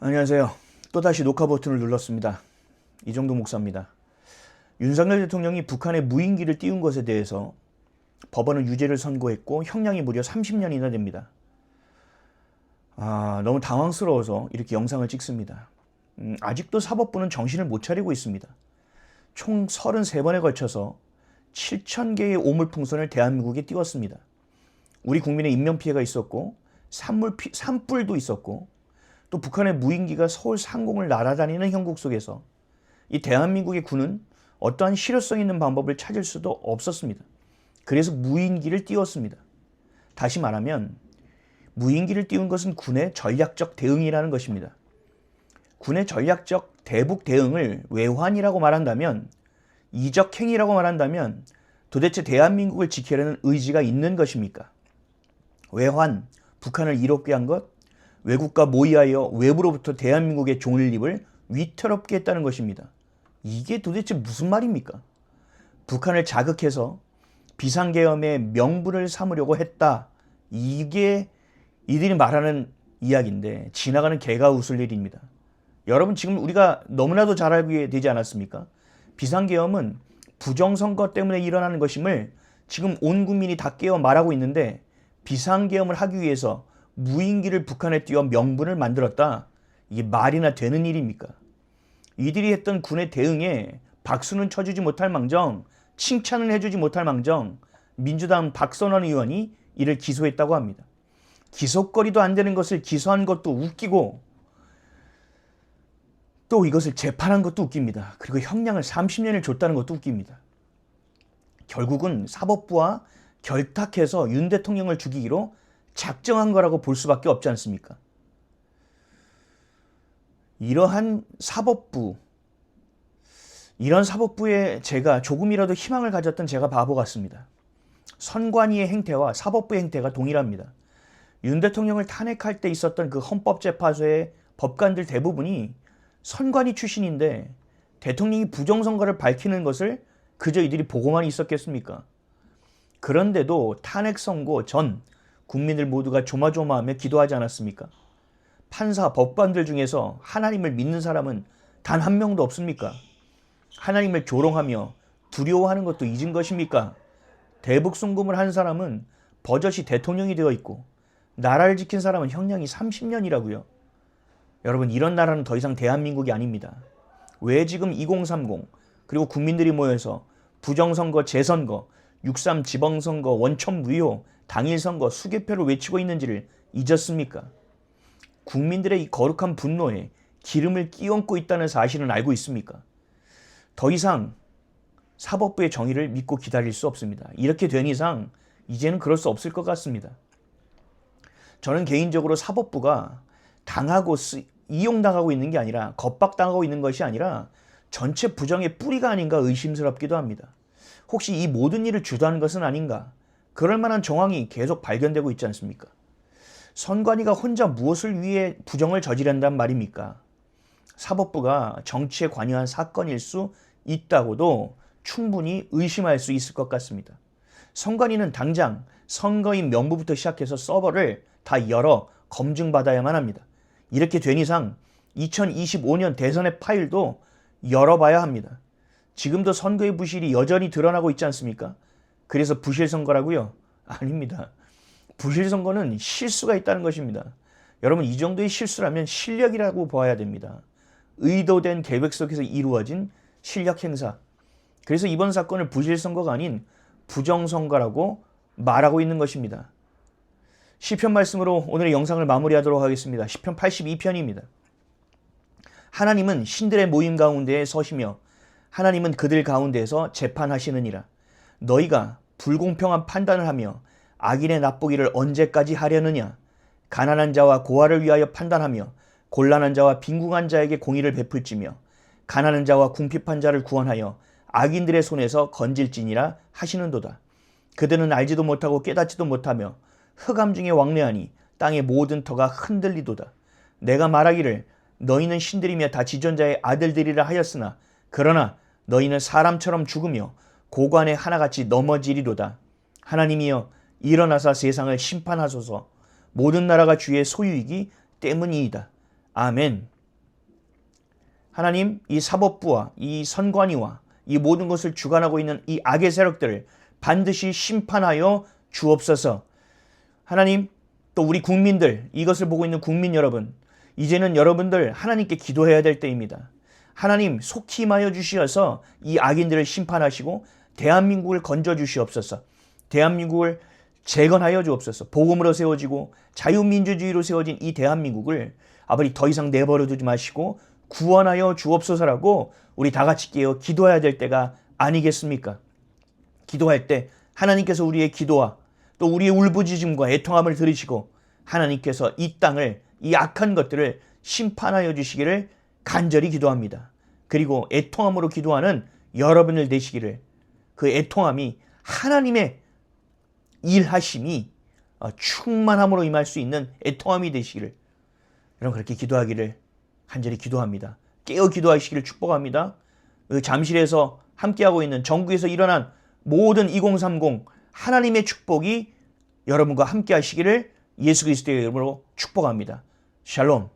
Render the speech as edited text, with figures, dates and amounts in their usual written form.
안녕하세요. 또다시 녹화 버튼을 눌렀습니다. 이정도 목사입니다. 윤석열 대통령이 북한에 무인기를 띄운 것에 대해서 법원은 유죄를 선고했고 형량이 무려 30년이나 됩니다. 너무 당황스러워서 이렇게 영상을 찍습니다. 아직도 사법부는 정신을 못 차리고 있습니다. 총 33번에 걸쳐서 7,000개의 오물풍선을 대한민국에 띄웠습니다. 우리 국민의 인명피해가 있었고 산불도 있었고 또 북한의 무인기가 서울 상공을 날아다니는 형국 속에서 이 대한민국의 군은 어떠한 실효성 있는 방법을 찾을 수도 없었습니다. 그래서 무인기를 띄웠습니다. 다시 말하면 무인기를 띄운 것은 군의 전략적 대응이라는 것입니다. 군의 전략적 대북 대응을 외환이라고 말한다면, 이적 행위라고 말한다면 도대체 대한민국을 지키려는 의지가 있는 것입니까? 외환, 북한을 이롭게 한 것, 외국과 모의하여 외부로부터 대한민국의 존립을 위태롭게 했다는 것입니다. 이게 도대체 무슨 말입니까? 북한을 자극해서 비상계엄의 명분을 삼으려고 했다. 이게 이들이 말하는 이야기인데 지나가는 개가 웃을 일입니다. 여러분, 지금 우리가 너무나도 잘 알고 되지 않았습니까? 비상계엄은 부정선거 때문에 일어나는 것임을 지금 온 국민이 다 깨어 말하고 있는데, 비상계엄을 하기 위해서 무인기를 북한에 띄워 명분을 만들었다. 이게 말이나 되는 일입니까? 이들이 했던 군의 대응에 박수는 쳐주지 못할 망정, 칭찬을 해주지 못할 망정, 민주당 박선원 의원이 이를 기소했다고 합니다. 기소거리도 안 되는 것을 기소한 것도 웃기고 또 이것을 재판한 것도 웃깁니다. 그리고 형량을 30년을 줬다는 것도 웃깁니다. 결국은 사법부와 결탁해서 윤 대통령을 죽이기로 작정한 거라고 볼 수밖에 없지 않습니까? 이런 사법부에 제가 조금이라도 희망을 가졌던 제가 바보 같습니다. 선관위의 행태와 사법부의 행태가 동일합니다. 윤 대통령을 탄핵할 때 있었던 그 헌법재판소의 법관들 대부분이 선관위 출신인데 대통령이 부정선거를 밝히는 것을 그저 이들이 보고만 있었겠습니까? 그런데도 탄핵 선고 전 국민들 모두가 조마조마하며 기도하지 않았습니까? 판사, 법관들 중에서 하나님을 믿는 사람은 단 한 명도 없습니까? 하나님을 조롱하며 두려워하는 것도 잊은 것입니까? 대북 송금을 한 사람은 버젓이 대통령이 되어 있고 나라를 지킨 사람은 형량이 30년이라고요. 여러분, 이런 나라는 더 이상 대한민국이 아닙니다. 왜 지금 2030 그리고 국민들이 모여서 부정선거, 재선거, 6.3 지방선거, 원천 무효, 당일선거, 수개표를 외치고 있는지를 잊었습니까? 국민들의 이 거룩한 분노에 기름을 끼얹고 있다는 사실은 알고 있습니까? 더 이상 사법부의 정의를 믿고 기다릴 수 없습니다. 이렇게 된 이상 이제는 그럴 수 없을 것 같습니다. 저는 개인적으로 사법부가 이용당하고 있는 게 아니라, 겁박당하고 있는 것이 아니라 전체 부정의 뿌리가 아닌가 의심스럽기도 합니다. 혹시 이 모든 일을 주도하는 것은 아닌가? 그럴 만한 정황이 계속 발견되고 있지 않습니까? 선관위가 혼자 무엇을 위해 부정을 저지른단 말입니까? 사법부가 정치에 관여한 사건일 수 있다고도 충분히 의심할 수 있을 것 같습니다. 선관위는 당장 선거인 명부부터 시작해서 서버를 다 열어 검증받아야만 합니다. 이렇게 된 이상 2025년 대선의 파일도 열어봐야 합니다. 지금도 선거의 부실이 여전히 드러나고 있지 않습니까? 그래서 부실선거라고요? 아닙니다. 부실선거는 실수가 있다는 것입니다. 여러분, 이 정도의 실수라면 실력이라고 봐야 됩니다. 의도된 계획 속에서 이루어진 실력 행사. 그래서 이번 사건을 부실선거가 아닌 부정선거라고 말하고 있는 것입니다. 시편 말씀으로 오늘의 영상을 마무리하도록 하겠습니다. 시편 82편입니다. 하나님은 신들의 모임 가운데에 서시며 하나님은 그들 가운데에서 재판하시느니라. 너희가 불공평한 판단을 하며 악인의 납보기를 언제까지 하려느냐? 가난한 자와 고아를 위하여 판단하며 곤란한 자와 빈궁한 자에게 공의를 베풀지며 가난한 자와 궁핍한 자를 구원하여 악인들의 손에서 건질지니라 하시는도다. 그들은 알지도 못하고 깨닫지도 못하며 흑암 중에 왕래하니 땅의 모든 터가 흔들리도다. 내가 말하기를 너희는 신들이며 다 지존자의 아들들이라 하였으나 그러나 너희는 사람처럼 죽으며 고관에 하나같이 넘어지리로다. 하나님이여 일어나사 세상을 심판하소서. 모든 나라가 주의 소유이기 때문이이다. 아멘. 하나님, 이 사법부와 이 선관위와 이 모든 것을 주관하고 있는 이 악의 세력들을 반드시 심판하여 주옵소서. 하나님, 또 우리 국민들, 이것을 보고 있는 국민 여러분, 이제는 여러분들 하나님께 기도해야 될 때입니다. 하나님 속히 임하여 주시어서 이 악인들을 심판하시고 대한민국을 건져 주시옵소서. 대한민국을 재건하여 주옵소서. 복음으로 세워지고 자유민주주의로 세워진 이 대한민국을 아버지 더 이상 내버려 두지 마시고 구원하여 주옵소서라고 우리 다 같이 깨어 기도해야 될 때가 아니겠습니까? 기도할 때 하나님께서 우리의 기도와 또 우리의 울부짖음과 애통함을 들으시고 하나님께서 이 땅을, 이 악한 것들을 심판하여 주시기를 간절히 기도합니다. 그리고 애통함으로 기도하는 여러분들 되시기를, 그 애통함이 하나님의 일하심이 충만함으로 임할 수 있는 애통함이 되시기를, 여러분 그렇게 기도하기를 간절히 기도합니다. 깨어 기도하시기를 축복합니다. 잠실에서 함께하고 있는 전국에서 일어난 모든 2030 하나님의 축복이 여러분과 함께 하시기를 예수 그리스도의 이름으로 축복합니다. 샬롬.